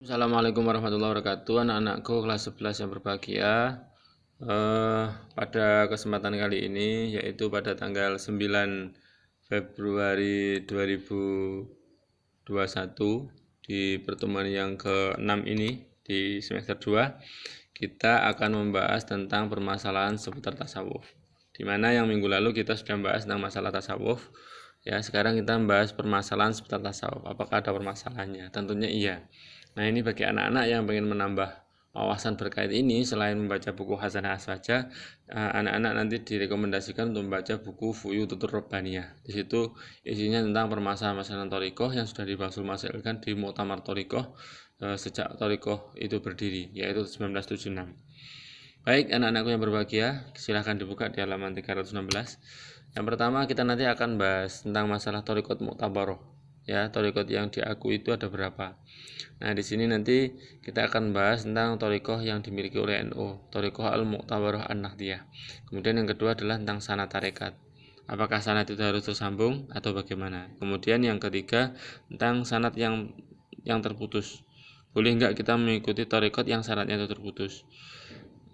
Assalamualaikum warahmatullahi wabarakatuh. Anak-anakku kelas 11 yang berbahagia. Pada kesempatan kali ini, yaitu pada tanggal 9 Februari 2021, di pertemuan yang ke-6 ini di semester 2, kita akan membahas tentang permasalahan seputar tasawuf. Di mana yang minggu lalu kita sudah membahas tentang masalah tasawuf. Ya, sekarang kita membahas permasalahan seputar tasawuf. Apakah ada permasalahannya? Tentunya iya. Nah, ini bagi anak-anak yang ingin menambah wawasan berkait ini, selain membaca buku Hasanah saja, anak-anak nanti direkomendasikan untuk membaca buku Fuyututur Rabbaniyah. Di situ isinya tentang permasalahan-permasalahan thariqah yang sudah dibahas masailkan di Muktamar Thariqah sejak thariqah itu berdiri, yaitu 1976. Baik, anak-anakku yang berbahagia, silahkan dibuka di halaman 316. Yang pertama, kita nanti akan bahas tentang masalah thariqat mu'tabaroh. Ya, thariqat yang diakui itu ada berapa? Nah, di sini nanti kita akan bahas tentang thariqah yang dimiliki oleh NU, thariqah al-mu'tabaroh an-nahdiyah. Kemudian yang kedua adalah tentang sanad tarekat. Apakah sanad itu harus tersambung atau bagaimana? Kemudian yang ketiga tentang sanad yang terputus. Boleh enggak kita mengikuti thariqat yang sanadnya itu terputus?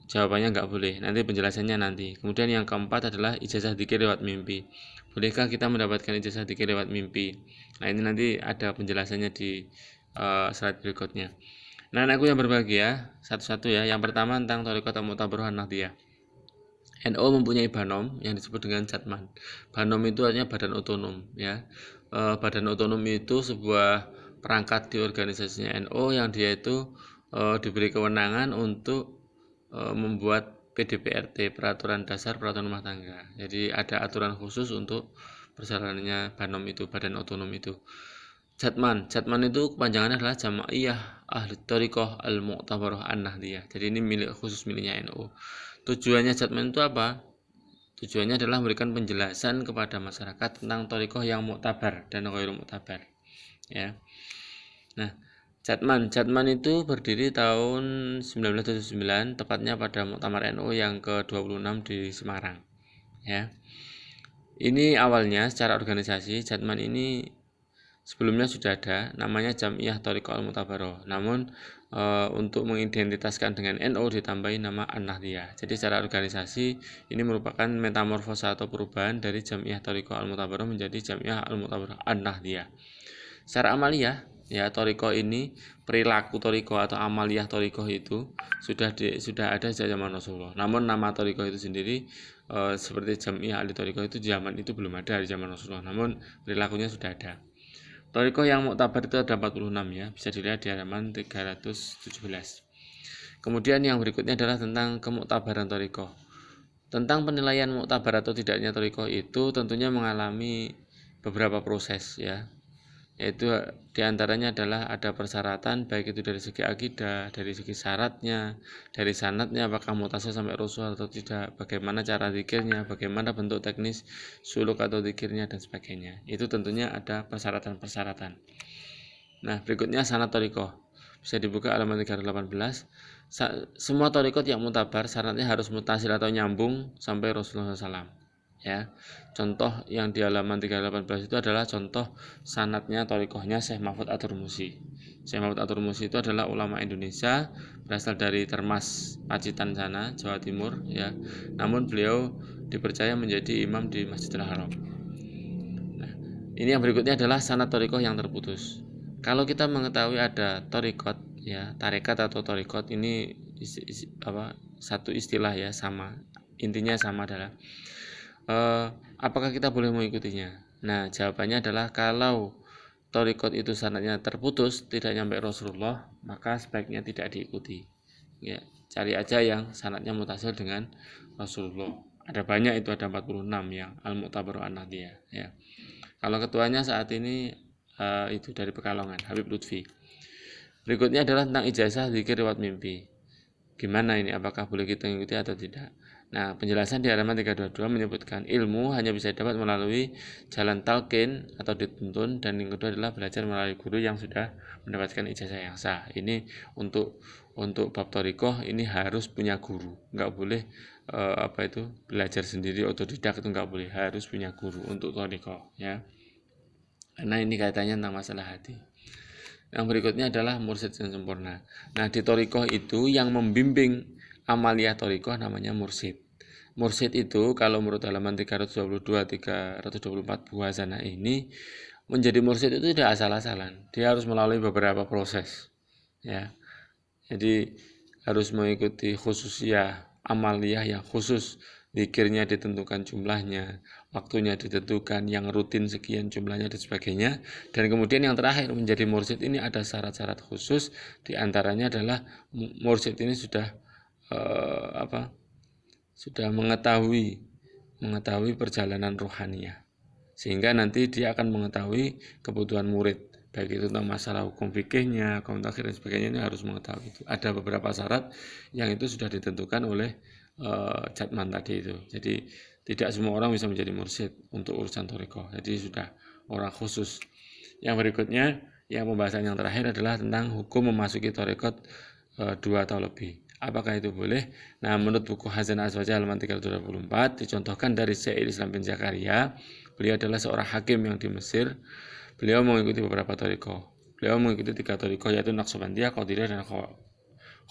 Jawabannya nggak boleh, nanti penjelasannya nanti. Kemudian yang keempat adalah ijazah dzikir lewat mimpi. Bolehkah kita mendapatkan ijazah dzikir lewat mimpi? Nah, ini nanti ada penjelasannya di slide berikutnya. Nah, anakku yang berbahagia, satu-satu ya. Yang pertama tentang thariqat mu'tabarah nahdiyah. NU mempunyai banom yang disebut dengan jatman. Banom itu artinya badan otonom ya. Badan otonom itu sebuah perangkat di organisasinya NU yang dia itu diberi kewenangan untuk membuat PDPRT, peraturan dasar peraturan rumah tangga. Jadi ada aturan khusus untuk perjalanannya banom itu, badan otonom itu. Jatman itu kepanjangannya adalah Jamaiyah Ahli Thariqah Al-Mu'tabarah An-Nahdiyah. Jadi ini khusus miliknya NU. Tujuannya Jatman itu apa? Tujuannya adalah memberikan penjelasan kepada masyarakat tentang thariqah yang muktabar dan ghairu muktabar. Ya. Nah, Jatman itu berdiri tahun 1979, tepatnya pada Muktamar NU yang ke-26 di Semarang. Ya. Ini awalnya secara organisasi Jatman ini sebelumnya sudah ada, namanya Jam'iyah Thariqah Al-Mu'tabaroh. Namun untuk mengidentitaskan dengan NU ditambahi nama An-Nahdiyah. Jadi secara organisasi ini merupakan metamorfosa atau perubahan dari Jam'iyah Thariqah Al-Mu'tabaroh menjadi Jam'iyah Al-Mu'tabaroh An-Nahdiyah. Secara amaliyah, ya thariqah ini, perilaku thariqah atau amaliyah thariqah itu sudah ada sejak zaman Rasulullah. Namun nama thariqah itu sendiri seperti Jam'iyah Ahli Thariqah itu di zaman itu belum ada di zaman Rasulullah. Namun perilakunya sudah ada. Thariqah yang muktabar itu ada 46 ya, bisa dilihat di halaman 317. Kemudian yang berikutnya adalah tentang kemuktabaran thariqah. Tentang penilaian muktabar atau tidaknya thariqah itu tentunya mengalami beberapa proses ya. Yaitu diantaranya adalah ada persyaratan baik itu dari segi akidah, dari segi syaratnya, dari sanadnya apakah mutasil sampai rusul atau tidak, bagaimana cara zikirnya, bagaimana bentuk teknis suluk atau zikirnya dan sebagainya. Itu tentunya ada persyaratan-persyaratan. Nah, berikutnya sanad thariqah. Bisa dibuka halaman 318. Semua thariqah yang mutabar syaratnya harus mutasil atau nyambung sampai Rasulullah SAW. Ya, contoh yang di halaman 318 itu adalah contoh sanatnya thariqahnya Syekh Mahfud At-Turmusi. Syekh Mahfud At-Turmusi itu adalah ulama Indonesia, berasal dari Termas, Pacitan sana, Jawa Timur ya. Namun beliau dipercaya menjadi imam di Masjidil Haram. Nah, ini yang berikutnya adalah sanad thariqah yang terputus. Kalau kita mengetahui ada thariqat ya, tarekat atau thariqat ini satu istilah ya, sama. Intinya sama adalah apakah kita boleh mengikutinya? Nah, jawabannya adalah kalau thariqat itu sanadnya terputus, tidak nyampe Rasulullah, maka sebaiknya tidak diikuti. Ya, cari aja yang sanadnya mutasil dengan Rasulullah. Ada banyak, itu ada 46 yang Al-Mu'tabaru An-Nahdiyah ya. Kalau ketuanya saat ini itu dari Pekalongan, Habib Lutfi. Berikutnya adalah tentang ijazah zikir lewat mimpi. Gimana ini, apakah boleh kita mengikuti atau tidak? Nah, penjelasan di halaman 322 menyebutkan ilmu hanya bisa didapat melalui jalan talqin atau dituntun, dan yang kedua adalah belajar melalui guru yang sudah mendapatkan ijazah yang sah. Ini untuk bab thariqah ini harus punya guru, nggak boleh belajar sendiri otodidak, itu nggak boleh, harus punya guru untuk thariqah ya. Karena ini kaitannya tentang masalah hati. Yang berikutnya adalah mursyid yang sempurna. Nah, di thariqah itu yang membimbing amaliyah thariqah namanya mursyid. Mursyid itu kalau menurut halaman 322 324 buah sana ini, menjadi mursyid itu tidak asal-asalan. Dia harus melalui beberapa proses. Ya. Jadi harus mengikuti khususiyah amaliyah yang khusus, zikirnya ditentukan jumlahnya, waktunya ditentukan, yang rutin sekian jumlahnya dan sebagainya. Dan kemudian yang terakhir, menjadi mursyid ini ada syarat-syarat khusus, diantaranya adalah mursyid ini sudah sudah mengetahui perjalanan rohaniyah, sehingga nanti dia akan mengetahui kebutuhan murid, baik itu tentang masalah hukum fikihnya, kaum takhir dan sebagainya. Ini harus mengetahui itu. Ada beberapa syarat yang itu sudah ditentukan oleh Jatman tadi itu. Jadi tidak semua orang bisa menjadi mursyid untuk urusan thariqah. Jadi sudah orang khusus. Yang berikutnya, yang pembahasan yang terakhir adalah tentang hukum memasuki thariqat 2 atau lebih. Apakah itu boleh? Nah, menurut buku Hazan Aswaja halaman 324 dicontohkan dari Syekh Islam bin Zakaria. Beliau adalah seorang hakim yang di Mesir. Beliau mengikuti beberapa thariqah. Beliau mengikuti 3 thariqah, yaitu Naqsyabandiyah, Qadiriyah, dan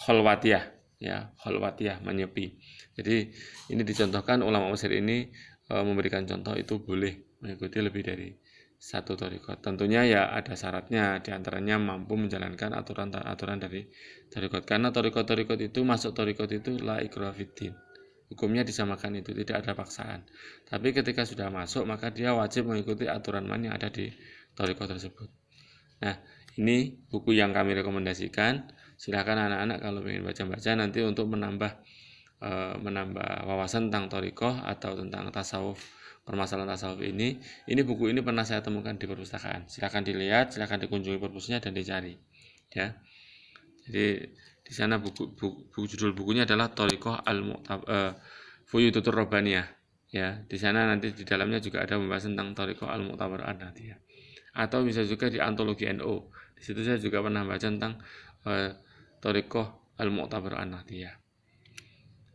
Khalwatiyah. Ya, Khalwatiyah, menyepi. Jadi ini dicontohkan ulama Mesir ini memberikan contoh itu boleh mengikuti lebih dari 1 thariqah. Tentunya ya ada syaratnya, diantaranya mampu menjalankan aturan-aturan dari thariqah. Karena thariqah itu, masuk thariqah itu la ikraha fiddin. Hukumnya disamakan itu, tidak ada paksaan. Tapi ketika sudah masuk, maka dia wajib mengikuti aturan man yang ada di thariqah tersebut. Nah, ini buku yang kami rekomendasikan. Silakan anak-anak kalau ingin baca-baca nanti untuk menambah wawasan tentang thariqah atau tentang tasawuf, permasalahan tasawuf ini. Buku ini pernah saya temukan di perpustakaan. Silakan dilihat, silakan dikunjungi perpusnya dan dicari. Ya. Jadi di sana judul bukunya adalah Thariqah Fuyudatur Rabbaniyah. Ya, di sana nanti di dalamnya juga ada pembahasan tentang Thariqah Al-Mu'tabar An-Nahdiyah. Atau bisa juga di antologi NU. Di situ saya juga pernah baca tentang Thariqah Al-Mu'tabar An-Nahdiyah.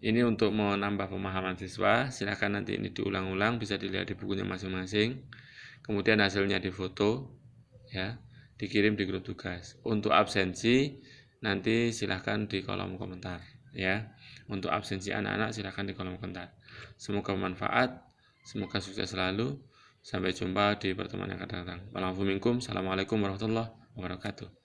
Ini untuk menambah pemahaman siswa. Silakan nanti ini diulang-ulang, bisa dilihat di bukunya masing-masing. Kemudian hasilnya difoto, ya, dikirim di grup tugas. Untuk absensi nanti silahkan di kolom komentar, ya. Untuk absensi anak-anak silahkan di kolom komentar. Semoga bermanfaat, semoga sukses selalu. Sampai jumpa di pertemuan yang akan datang. Assalamualaikum warahmatullahi wabarakatuh.